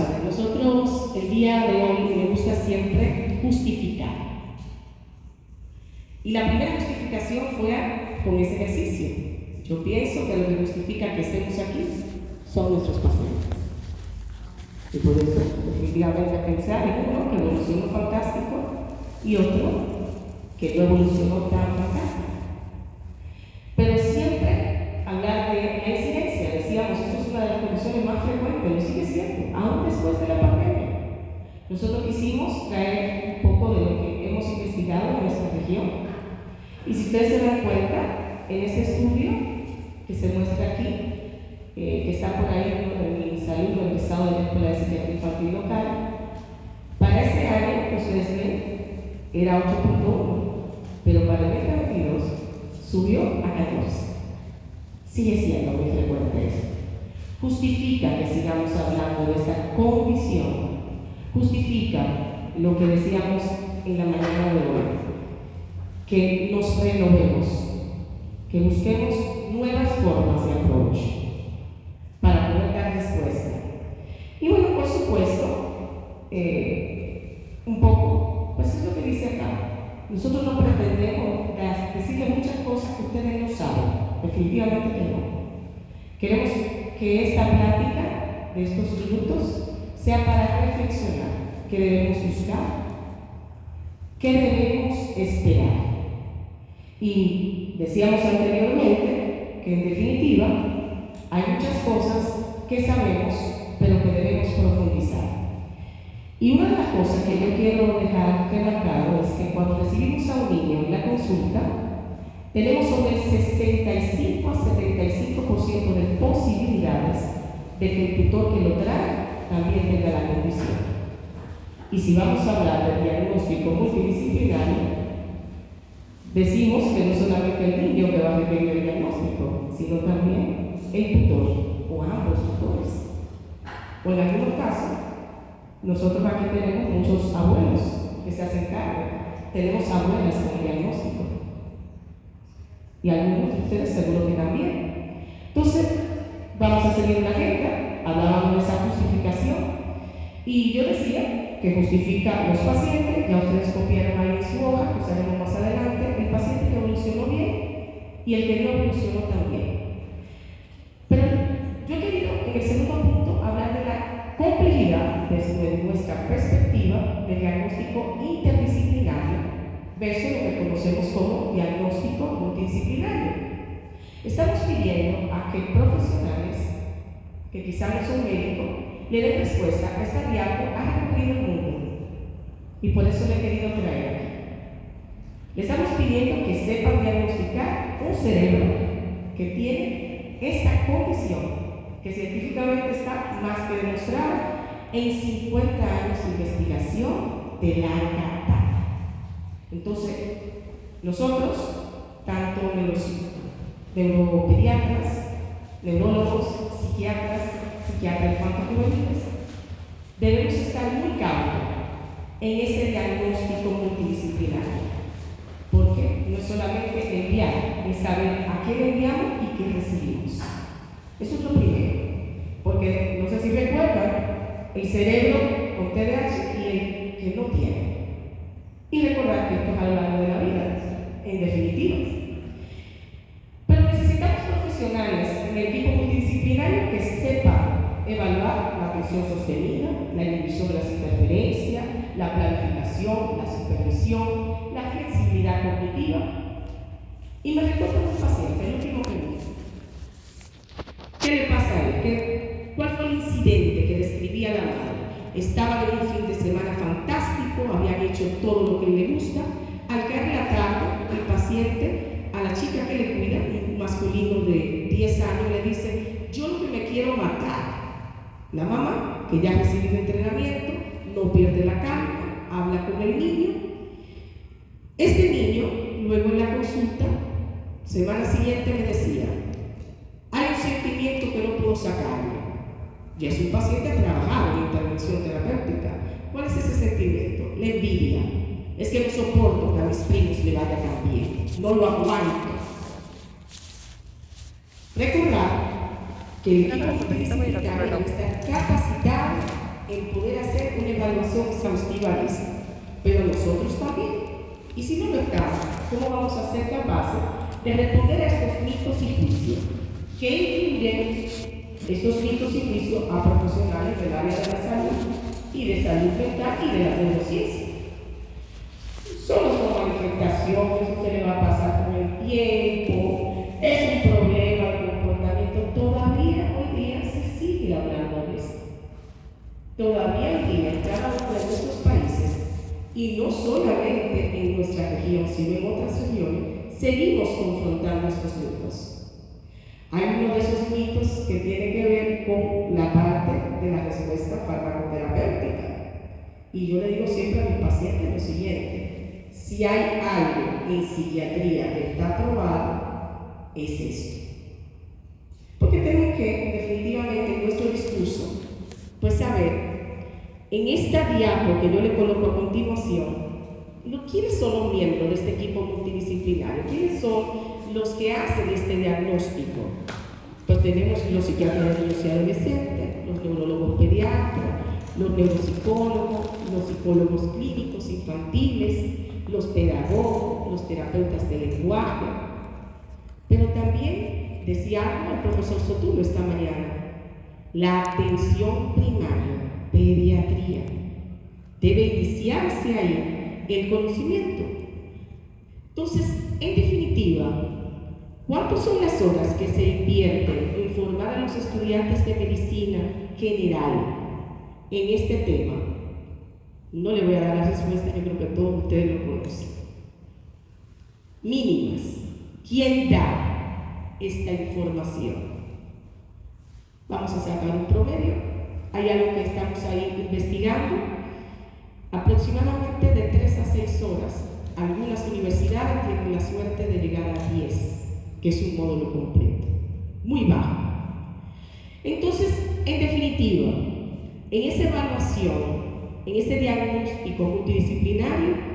a ver, nosotros el día de hoy me gusta siempre justificar. Y la primera justificación fue con ese ejercicio. Yo pienso que lo que justifica que estemos aquí son nuestros pacientes. Y por eso, definitivamente, pensar en uno que evolucionó fantástico y otro que no evolucionó tan fantástico. Pero siempre hablar de la incidencia, decíamos, eso es una de las condiciones más frecuentes, lo sigue siendo, aún después de la pandemia. Nosotros quisimos traer un poco de lo que hemos investigado en nuestra región. Y si ustedes se dan cuenta, en este estudio que se muestra aquí, que está por ahí en mi salud, en el estado de la Escuela de Psiquiatría Infantil local, para ese año, que ustedes ven, era 8.1, pero para el 2022 subió a 14. Sigue siendo muy frecuente eso. Justifica que sigamos hablando de esta condición, justifica lo que decíamos en la mañana de hoy, que nos renovemos, que busquemos nuevas formas de approach para poder dar respuesta. Y bueno, por supuesto, un poco, pues es lo que dice acá. Nosotros no pretendemos decirle muchas cosas que ustedes no saben, definitivamente que no. Queremos que esta plática de estos minutos sea para reflexionar qué debemos buscar, qué debemos esperar. Y decíamos anteriormente que en definitiva hay muchas cosas que sabemos, pero que debemos profundizar. Y una de las cosas que yo quiero dejar remarcado es que cuando recibimos a un niño en la consulta, tenemos sobre el 65 a 75% de posibilidades de que el tutor que lo trae también tenga la condición. Y si vamos a hablar de diagnóstico multidisciplinario, decimos que no solamente el niño que va a requerir el diagnóstico, sino también el tutor o ambos tutores. O en algunos casos, nosotros aquí tenemos muchos abuelos que se hacen cargo, tenemos abuelas con diagnóstico. Y algunos de ustedes seguro que también. Entonces, vamos a seguir la agenda, hablábamos de esa justificación, y yo decía que justifica los pacientes, ya ustedes copiaron ahí en su hoja, que usaremos más adelante, el paciente que evolucionó bien y el que no evolucionó tan bien. Pero yo he querido, en el segundo punto, hablar de la complejidad desde nuestra perspectiva de diagnóstico interdisciplinario versus lo que conocemos como diagnóstico multidisciplinario. Estamos pidiendo a que profesionales, que quizás no son médicos, le den respuesta a esta diapo ha recorrido el mundo. Y por eso le he querido traer aquí. Le estamos pidiendo que sepan diagnosticar un cerebro que tiene esta condición, que científicamente está más que demostrada en 50 años de investigación de larga data. Entonces, nosotros, tanto neuropediatras, neurólogos, psiquiatras infanto-juveniles, debemos estar muy cautos en ese diagnóstico multidisciplinario. Porque no es solamente enviar, es saber a quién enviamos y qué recibimos. Eso es lo primero. Porque, no sé si recuerdan, el cerebro con TDAH y el que no tiene. Y recordar que esto es a lo largo de la vida, en definitiva. Pero necesitamos profesionales en el equipo multidisciplinario que sepan evaluar la atención sostenida, la inhibición de las interferencias, la planificación, la supervisión, la flexibilidad cognitiva. Y me recuerdo a un paciente, el último que vi. ¿Qué le pasa a él? ¿Cuál fue el incidente que describía la madre? Estaba en un fin de semana fantástico, habían hecho todo lo que le gusta. Al caer la tarde, el paciente, a la chica que le cuida, un masculino de 10 años, le dice: yo lo que me quiero matar. La mamá, que ya ha recibido entrenamiento, no pierde la calma, habla con el niño. Este niño, luego en la consulta, semana siguiente me decía: hay un sentimiento que no puedo sacarme. Ya es un paciente trabajado en intervención terapéutica. ¿Cuál es ese sentimiento? La envidia. Es que no soporto que a mis primos le vaya tan bien. No lo aguanto. Recordar que el equipo multidisciplinario está capacitado en evaluación exhaustiva dice, pero nosotros también. Y si no lo estamos, ¿cómo vamos a ser capaces de responder a estos mitos y juicios? Que incluyen estos mitos y juicios a profesionales del área de la salud y de salud mental y de la neurociencia. Solo son manifestaciones, eso se le va a pasar con el tiempo, es un problema de comportamiento. Todavía hoy día se sigue hablando de esto. Todavía hoy día en cada uno de nuestros países, y no solamente en nuestra región, sino en otras regiones, seguimos confrontando estos mitos. Hay uno de esos mitos que tiene que ver con la parte de la respuesta farmacoterapéutica. Y yo le digo siempre a mis pacientes lo siguiente: si hay algo en psiquiatría que está aprobado, es esto. Porque tenemos que, definitivamente, en nuestro discurso, pues saber, en esta diapo que yo le coloco a continuación, ¿quiénes son los miembros de este equipo multidisciplinario? ¿Quiénes son los que hacen este diagnóstico? Pues tenemos los psiquiatras de niños y adolescentes, los neurólogos pediatras, los neuropsicólogos, los psicólogos clínicos infantiles, los pedagogos, los terapeutas de lenguaje. Pero también, decía algo el profesor Sotulo esta mañana, la atención primaria, pediatría. Debe iniciarse ahí el conocimiento. Entonces, en definitiva, ¿cuántas son las horas que se invierten en formar a los estudiantes de medicina general en este tema? No le voy a dar la respuesta, yo creo que todos ustedes lo conocen. Mínimas. ¿Quién da esta información? Vamos a sacar un promedio. Hay algo que estamos ahí investigando. Aproximadamente de 3 a 6 horas. Algunas universidades tienen la suerte de llegar a 10, que es un módulo completo. Muy bajo. Entonces, en definitiva, en esa evaluación, en ese diagnóstico multidisciplinario,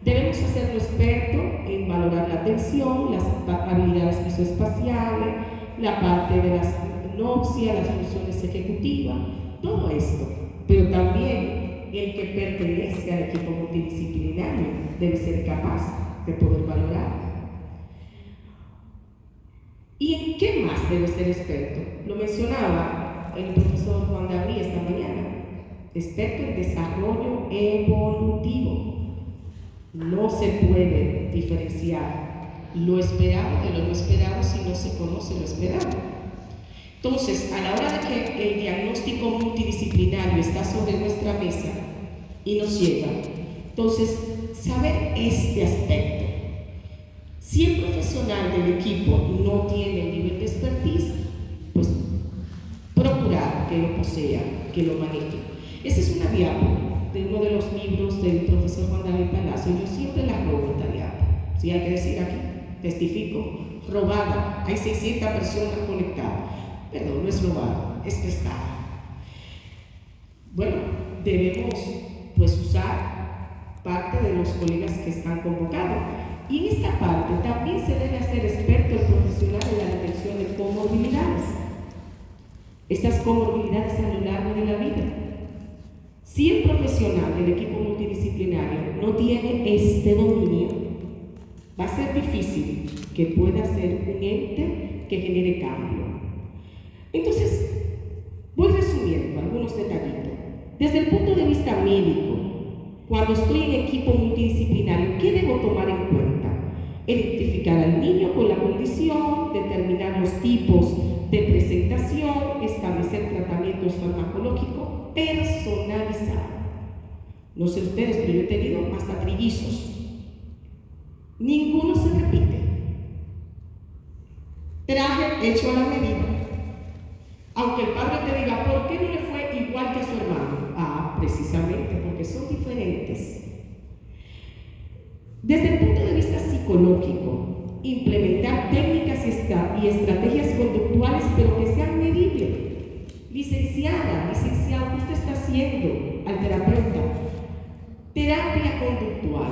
debemos hacerlo experto en valorar la atención, las habilidades visoespaciales, la parte de las nopsia, las funciones ejecutivas, todo esto. Pero también el que pertenece al equipo multidisciplinario debe ser capaz de poder valorar. ¿Y en qué más debe ser experto? Lo mencionaba el profesor Juan David esta mañana. Experto en desarrollo evolutivo. No se puede diferenciar lo esperado de lo no esperado si no se conoce lo esperado. Entonces, a la hora de que el diagnóstico multidisciplinario está sobre nuestra mesa y nos llega, entonces, saber este aspecto. Si el profesional del equipo no tiene el nivel de expertise, pues procurar que lo posea, que lo maneje. Esa es una diapo de uno de los libros del profesor Juan David Palacio. Yo siempre la robo esta diapo. Si hay que decir aquí, testifico, robada. Hay 600 personas conectadas. Perdón, no es robada, es prestada. Bueno, debemos pues usar parte de los colegas que están convocados. Y en esta parte también se debe hacer experto el profesional en la detección de comorbilidades. Estas comorbilidades a lo largo de la vida. Si el profesional del equipo multidisciplinario no tiene este dominio, va a ser difícil que pueda ser un ente que genere cambio. Entonces, voy resumiendo algunos detallitos. Desde el punto de vista médico, cuando estoy en equipo multidisciplinario, ¿qué debo tomar en cuenta? Identificar al niño con la condición, determinar los tipos de presentación, establecer tratamientos farmacológicos personalizados. No sé ustedes, pero yo he tenido hasta trillizos. Ninguno se repite. Traje hecho a la medida. Aunque el padre te diga, ¿por qué no le fue igual que a su hermano? Ah, precisamente porque son diferentes. Desde el punto de vista psicológico, implementar técnicas y estrategias conductuales, pero que sean medibles. Licenciado, ¿qué usted está haciendo al terapeuta? Terapia conductual.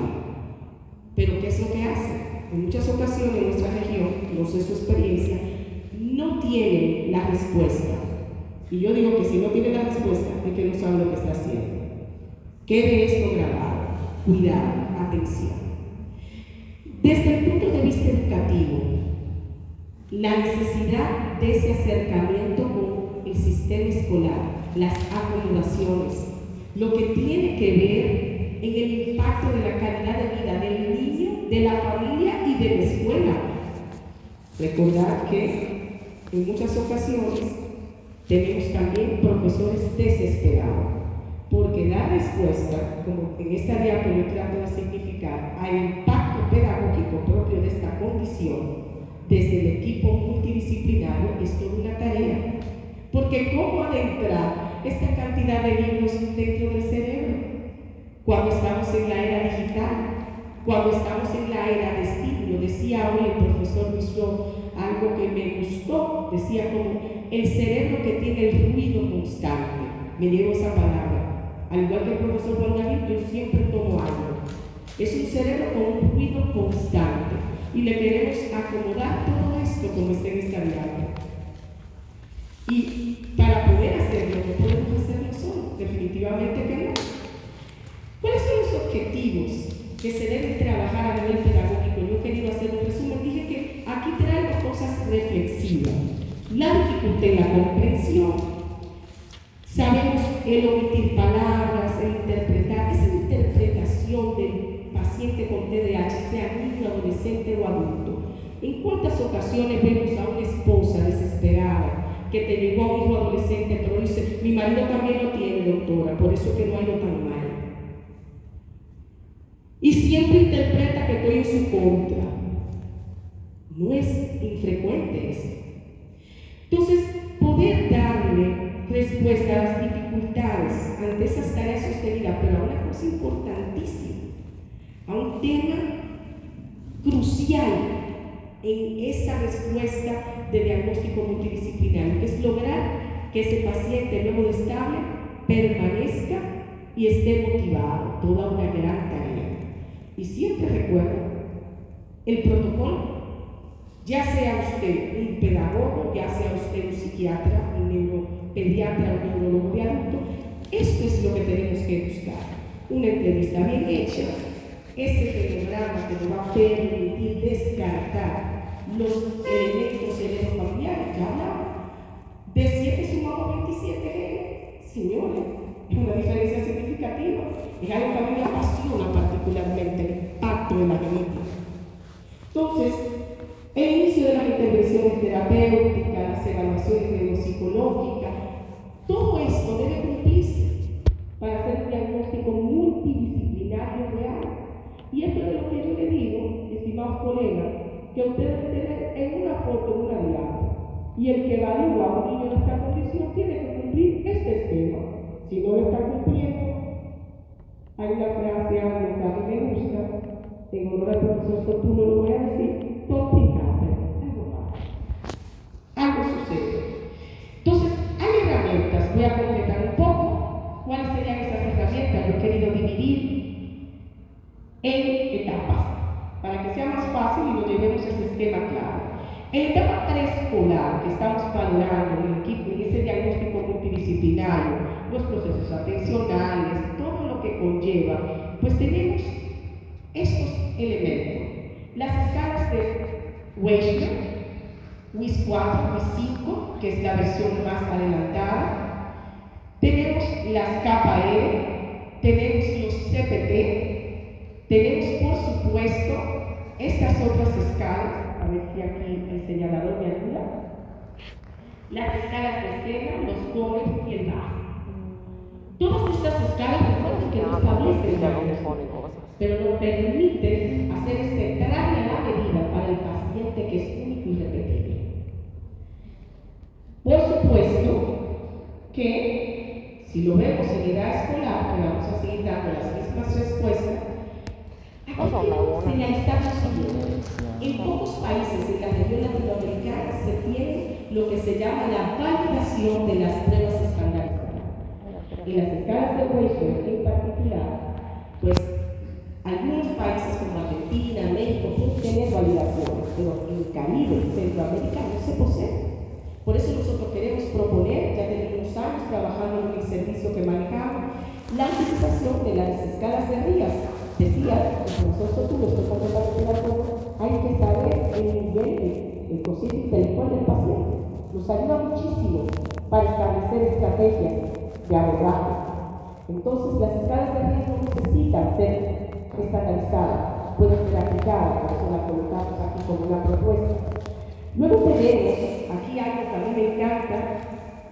¿Pero qué es lo que hace? En muchas ocasiones en nuestra región, no sé su experiencia, no tienen la respuesta. Y yo digo que si no tiene la respuesta, es que no sabe lo que está haciendo. Quede esto grabado. Cuidado, atención. Desde el punto de vista educativo, la necesidad de ese acercamiento con el sistema escolar, las acomodaciones, lo que tiene que ver en el impacto de la calidad de vida del niño, de la familia y de la escuela. Recordar que en muchas ocasiones tenemos también profesores desesperados, porque dar respuesta, como en esta diapo yo trato de significar, al impacto pedagógico propio de esta condición, desde el equipo multidisciplinario es toda una tarea. Porque ¿cómo adentrar esta cantidad de libros dentro del cerebro? Cuando estamos en la era digital, cuando estamos en la era de estímulo. Decía hoy el profesor Luisro algo que me gustó, decía como el cerebro que tiene el ruido constante. Me llevo esa palabra. Al igual que el profesor Juan David, yo siempre tomo algo. Es un cerebro con un ruido constante y le queremos acomodar todo esto como está en esta diaria. Y para poder hacerlo, no podemos hacerlo solos, definitivamente que no. ¿Cuáles son los objetivos que se deben trabajar a nivel pedagógico? Yo he querido hacer un resumen, dije que aquí traigo cosas reflexivas. La dificultad en la comprensión, sabemos el omitir palabras, el interpretar, esa interpretación del paciente con TDAH, sea niño, adolescente o adulto. ¿En cuántas ocasiones vemos a una esposa desesperada que te llegó a un hijo adolescente, pero dice, mi marido también lo tiene, doctora, por eso que no ha ido tan mal? Y siempre interpreta que estoy en su contra. No es infrecuente eso. Entonces, poder darle respuesta a las dificultades ante esas tareas sostenidas, pero a una cosa importantísima, a un tema crucial en esa respuesta de diagnóstico multidisciplinario, que es lograr que ese paciente luego de estable permanezca y esté motivado, toda una gran tarea. Y siempre recuerdo el protocolo, ya sea usted un pedagogo, ya sea usted un psiquiatra, un neuropediatra o un neurólogo de adulto, esto es lo que tenemos que buscar. Una entrevista bien hecha, este programa que nos va a permitir descartar los elementos cerebro-familiares que hablamos. De 7 sumamos 27, señores, es una diferencia significativa. Es algo que a mí me apasiona particularmente, el impacto de la genética. Entonces, el inicio de las intervenciones terapéuticas, las evaluaciones neuropsicológicas, todo esto debe cumplirse para hacer un diagnóstico multidisciplinario real. Y esto es lo que yo le digo, estimados colegas, que ustedes deben tener en una foto, en una diapo. Y el que evalúa a un niño en esta condición tiene que cumplir este esquema. Si no lo está cumpliendo, hay una frase, algo que a mí me gusta, en honor al profesor Sotuno lo voy a decir, complicado, algo sucede. Entonces, hay herramientas, voy a completar un poco. ¿Cuáles serían esas herramientas? Yo he querido dividir en etapas, para que sea más fácil y lo llevemos a ese esquema claro. En etapa preescolar, que estamos valorando en ese diagnóstico multidisciplinario, los procesos atencionales, todo lo que conlleva, pues tenemos estos elementos. Las escalas de Wechsler, WIS 4, WIS 5, que es la versión más adelantada. Tenemos las KPE, tenemos los CPT, tenemos por supuesto estas otras escalas, a ver si aquí el señalador me ayuda. Las escalas de escena, los tonos y el bajo. Todas estas escalas, recuerden que no establecen pero nos permiten hacer este traje a la medida para el paciente que es único y repetible. Por supuesto que si lo vemos en edad escolar, que vamos a seguir dando las mismas respuestas, aquí señalizamos siguiente. En pocos países de la región latinoamericana se tiene lo que se llama la validación de las pruebas estandarizadas. En las escalas de Wechsler en particular, pues algunos países como Argentina, México pueden tener validaciones, pero en Caribe, Centroamérica no se posee. Por eso nosotros queremos proponer, ya tenemos años trabajando en el servicio que manejamos, la utilización de las escalas de Rías. Decía el profesor Sotulo, estoy completamente de acuerdo, hay que saber el nivel del cociente intelectual del paciente. Nos ayuda muchísimo para establecer estrategias de abordaje. Entonces, las escalas de Rías no necesitan ser estandarizadas, pueden ser aplicadas, por eso la colocamos aquí como una propuesta. Luego tenemos aquí algo que a mí me encanta.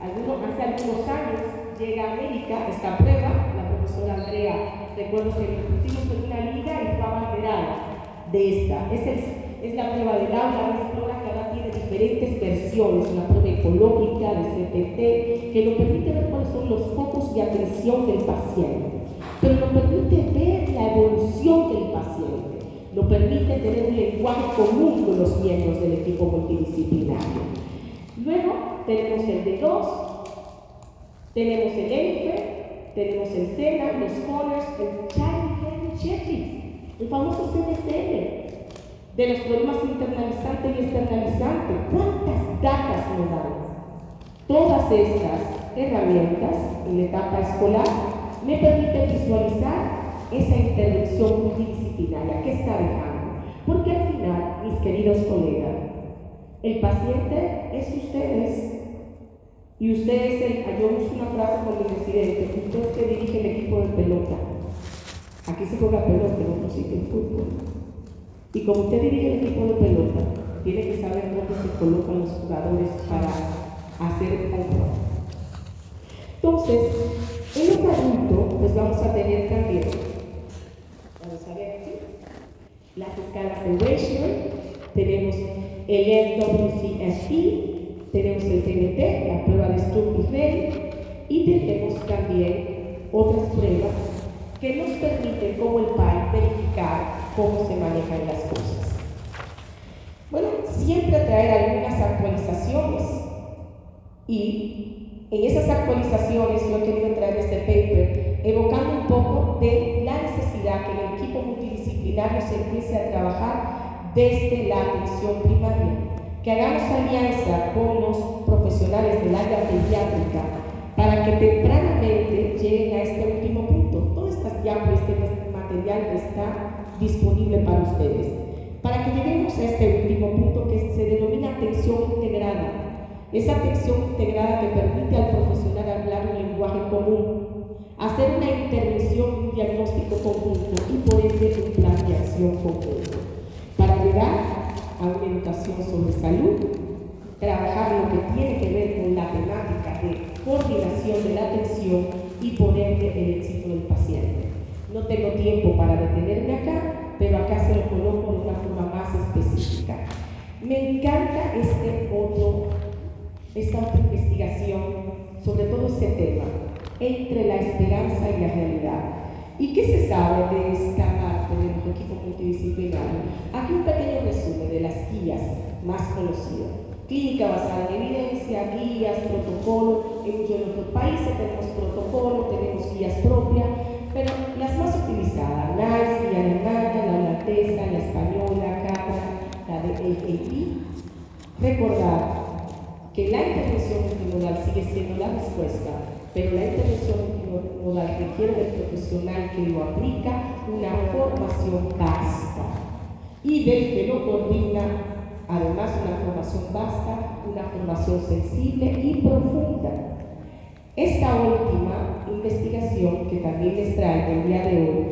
Hace algunos años llega a América esta prueba, la profesora Andrea, recuerdo que nos pusimos en una liga y fue abanderada de esta. Es la prueba del aula, una prueba que ahora tiene diferentes versiones, una prueba ecológica, de CPT, que nos permite ver cuáles son los focos de atención del paciente, pero nos permite ver la evolución del paciente, nos permite tener un lenguaje común con los miembros del equipo multidisciplinario. Luego tenemos el D2, tenemos el ENFE, tenemos el SENA, los Scholars, el Child Checklist, el famoso CDCL, de los problemas internalizantes y externalizantes. ¿Cuántas datas nos dan? Todas estas herramientas en la etapa escolar me permiten visualizar esa intervención multidisciplinaria que está dejando. Porque al final, mis queridos colegas, el paciente es ustedes y ustedes, yo uso una frase con mi residente, ustedes que dirigen el equipo de pelota. Aquí se juega pelota, en otro sitio el fútbol. Y como usted dirige el equipo de pelota, tiene que saber dónde se colocan los jugadores para hacer el control. Entonces, en los adultos, pues vamos a tener también, vamos a ver aquí, las escalas de Ratio, tenemos el FWCSP, tenemos el TNT, la prueba de Sturm y Rey, y tenemos también otras pruebas que nos permiten, como el PAI, verificar cómo se manejan las cosas. Bueno, siempre traer algunas actualizaciones, y en esas actualizaciones yo he querido traer este paper evocando un poco de la necesidad que el equipo multidisciplinario se empiece a trabajar desde la atención primaria, que hagamos alianza con los profesionales del área pediátrica para que tempranamente lleguen a este último punto. Todas estas este material está disponible para ustedes, para que lleguemos a este último punto que se denomina atención integrada. Esa atención integrada que permite al profesional hablar un lenguaje común, hacer una intervención, un diagnóstico conjunto y por ende un plan de acción conjunto, para llegar a una educación sobre salud, trabajar lo que tiene que ver con la temática de coordinación de la atención y ponerle el éxito del paciente. No tengo tiempo para detenerme acá, pero acá se lo coloco de una forma más específica. Me encanta esta otra investigación, sobre todo este tema, entre la esperanza y la realidad. ¿Y qué se sabe de esta parte de los equipos multidisciplinarios? Aquí un pequeño resumen de las guías más conocidas. Clínica basada en evidencia, guías, protocolos. En muchos de nuestros países tenemos protocolos, tenemos guías propias, pero las más utilizadas, la guía alemana, la holandesa, la española, la de AAP. Recordar que la intervención multimodal sigue siendo la respuesta, pero la intervención multimodal requiere del profesional que lo aplica una formación básica y del que lo coordina, además una formación vasta, una formación sensible y profunda. Esta última investigación que también les traigo el día de hoy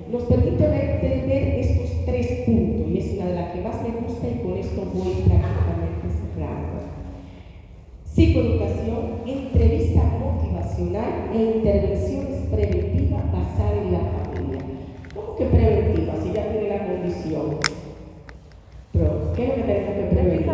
nos permite ver estos tres puntos, y es una de las que más me gusta, y con esto voy prácticamente cerrando. Psicoeducación, entrevista motivacional e intervenciones preventivas basadas en la familia. ¿Cómo que preventiva? Si ya tiene la condición. Pero, ¿qué es lo que tenemos que prevenir?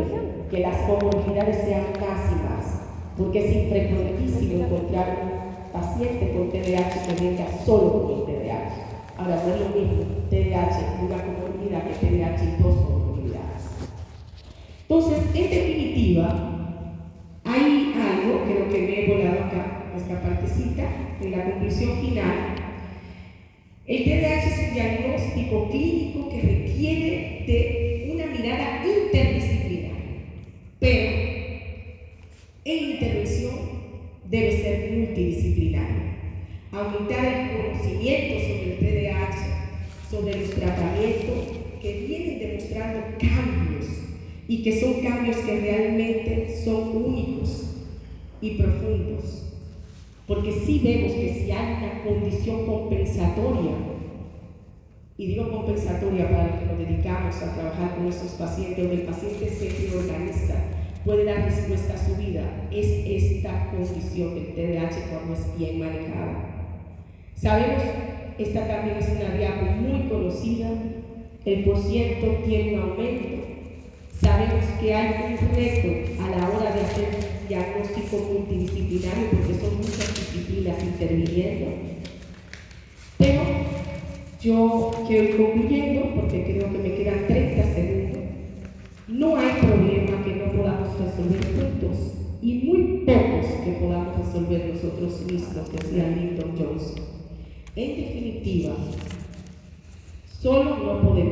Que las comorbilidades sean casi más, porque es infrecuentísimo encontrar un paciente con TDAH que venga solo con el TDAH. Ahora, no es lo mismo TDAH y una comorbilidad que TDAH y dos comorbilidades. Entonces, en definitiva, hay algo, creo que me he volado acá, esta partecita, en la conclusión final. El TDAH es un diagnóstico clínico que requiere de una mirada interdisciplinaria, pero en intervención debe ser multidisciplinaria. Aumentar conocimientos sobre el TDAH, sobre los tratamientos que vienen demostrando cambios y que son cambios que realmente son únicos y profundos. Porque sí vemos que si hay una condición compensatoria, y digo compensatoria para los que nos dedicamos a trabajar con nuestros pacientes, donde el paciente se reorganiza, puede dar respuesta a su vida, es esta condición del TDAH cuando es bien manejada. Sabemos, esta también es una diapo muy conocida, el porciento tiene un aumento. Sabemos que hay un reto a la hora de hacer un diagnóstico multidisciplinario porque son muchas disciplinas interviniendo. Pero yo quiero ir concluyendo porque creo que me quedan 30 segundos. No hay problema que no podamos resolver juntos y muy pocos que podamos resolver nosotros mismos, decía Lyndon Johnson. En definitiva, solo no podemos